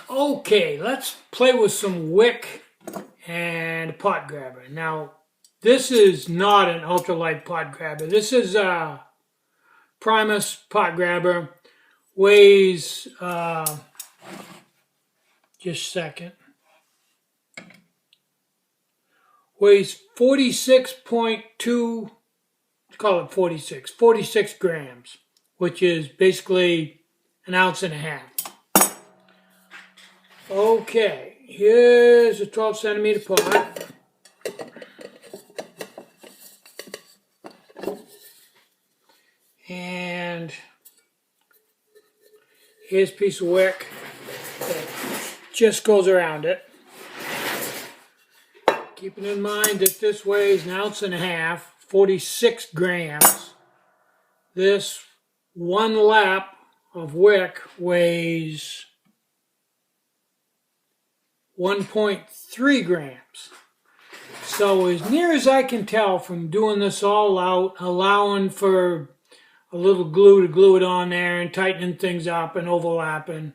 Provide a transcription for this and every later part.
Okay, let's play with some wick and a pot grabber. Now, this is not an ultralight pot grabber. This is a Primus pot grabber. Weighs, just a second, weighs 46.2, call it 46 grams, which is basically an ounce and a half. Okay, here's a 12 centimeter pot. And here's a piece of wick that just goes around it. Keeping in mind that this weighs an ounce and a half, 46 grams. This one lap of wick weighs 1.3 grams. So as near as I can tell from doing this all out, allowing for a little glue to glue it on there and tightening things up and overlapping,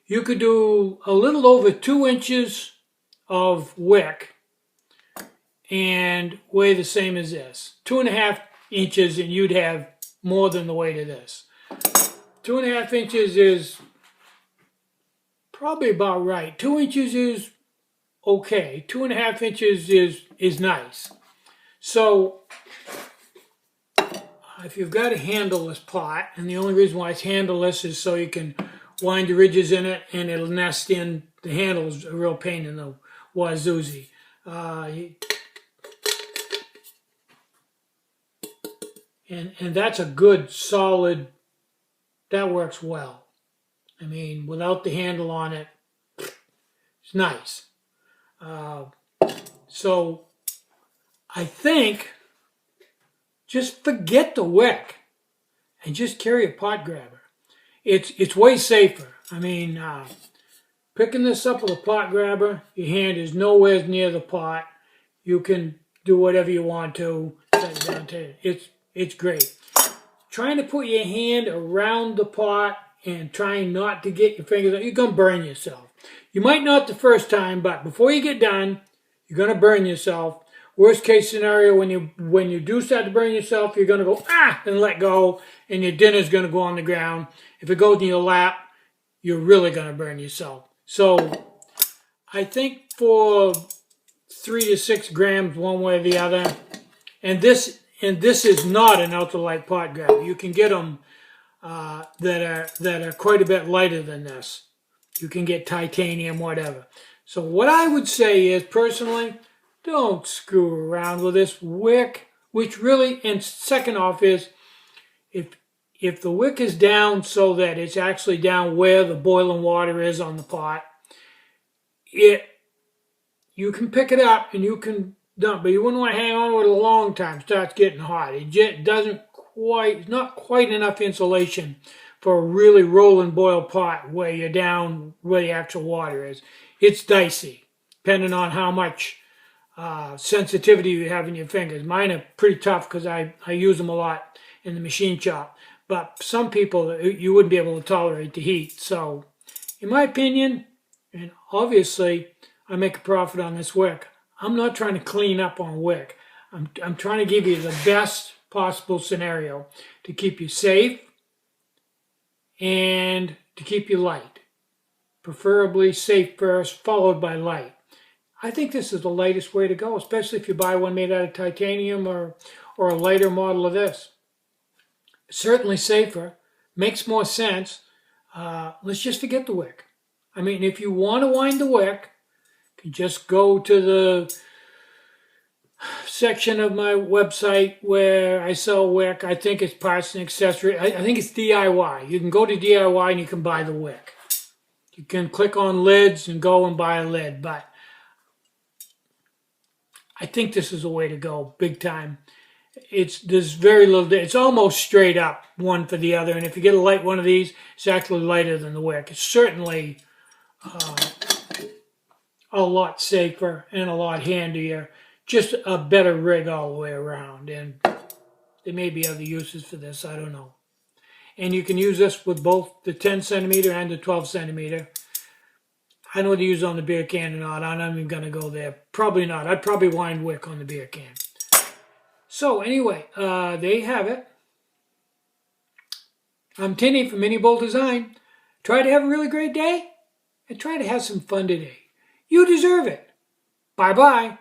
you could do a little over 2 inches of wick and weigh the same as this. 2.5 inches and you'd have more than the weight of this. 2.5 inches is probably about right. 2 inches is okay. 2.5 inches is nice. So if you've got a handleless pot, and the only reason why it's handleless is so you can wind the ridges in it and it'll nest in. The handle is a real pain in the wazoozy. And that's a good solid, that works well. I mean, without the handle on it, it's nice. So I think just forget the wick and just carry a pot grabber. It's way safer. I mean, picking this up with a pot grabber, your hand is nowhere near the pot. You can do whatever you want to. It's great. Trying to put your hand around the pot and trying not to get your fingers on, you're going to burn yourself. You might not the first time, but before you get done, you're going to burn yourself. Worst case scenario, when you do start to burn yourself, you're going to go, and let go, and your dinner's going to go on the ground. If it goes in your lap, you're really going to burn yourself. So I think for 3 to 6 grams one way or the other, and this is not an ultralight pot grabber. You can get them that are quite a bit lighter than this. You can get titanium, whatever. So what I would say is, personally, don't screw around with this wick, which really, and second off is, if the wick is down so that it's actually down where the boiling water is on the pot, you can pick it up and you can dump, but you wouldn't want to hang on to it a long time. It starts getting hot. It just it's not quite enough insulation for a really rolling boil pot where you're down where the actual water is. It's dicey, depending on how much sensitivity you have in your fingers. Mine are pretty tough because I use them a lot in the machine shop. But some people, you wouldn't be able to tolerate the heat. So, in my opinion, and obviously I make a profit on this wick, I'm not trying to clean up on wick. I'm trying to give you the best possible scenario to keep you safe and to keep you light. Preferably safe first, followed by light. I think this is the lightest way to go, especially if you buy one made out of titanium or a lighter model of this. Certainly safer, makes more sense. Let's just forget the wick. I mean, if you want to wind the wick, you can just go to the section of my website where I sell wick. I think it's parts and accessories. I think it's DIY. You can go to DIY and you can buy the wick. You can click on lids and go and buy a lid, but I think this is the way to go, big time. There's very little, it's almost straight up one for the other, and if you get a light one of these, it's actually lighter than the wick. It's certainly a lot safer and a lot handier, just a better rig all the way around, and there may be other uses for this, I don't know. And you can use this with both the 10 centimeter and the 12 centimeter. I know they use it on the beer can or not. I'm not even going to go there. Probably not. I'd probably wind Wick on the beer can. So anyway, there you have it. I'm Tinny from Mini Bolt Design. Try to have a really great day and try to have some fun today. You deserve it. Bye-bye.